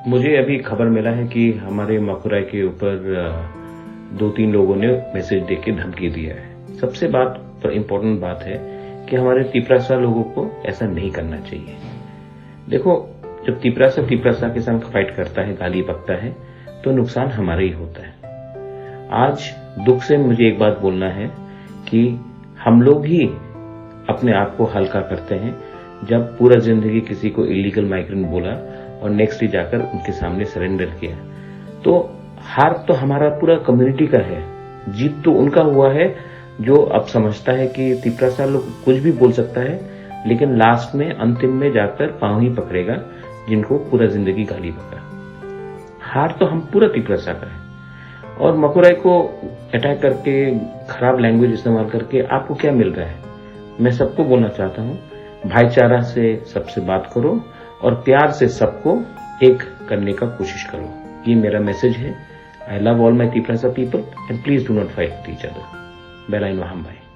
मुझे अभी खबर मिला है कि हमारे मकुराई के ऊपर 2-3 लोगों ने मैसेज देके धमकी दिया है। सबसे इम्पोर्टेंट बात है कि हमारे तिपरासा लोगों को ऐसा नहीं करना चाहिए। देखो, जब तिपरासा के संग फाइट करता है, गाली बकता है, तो नुकसान हमारा ही होता है। आज दुख से मुझे एक बात बोलना है कि हम लोग ही अपने आप को हल्का करते हैं जब पूरा जिंदगी किसी को इलीगल माइग्रेंट बोला और नेक्स्ट डे जाकर उनके सामने सरेंडर किया। तो हार तो हमारा पूरा कम्युनिटी का है, जीत तो उनका हुआ है जो अब समझता है कि तिपरासा लोग कुछ भी बोल सकता है, लेकिन लास्ट में अंतिम में जाकर पांव ही पकड़ेगा जिनको पूरा जिंदगी गाली बका। हार तो हम पूरा तिपरासा का है। और मकुराई को अटैक करके, खराब लैंग्वेज इस्तेमाल करके आपको क्या मिल रहा है? मैं सबको बोलना चाहता हूं, भाईचारा से सबसे बात करो और प्यार से सबको एक करने का कोशिश करो। ये मेरा मैसेज है। I love all my Tiprasa people and please do not fight with each other. बेलाइन वहां भाई।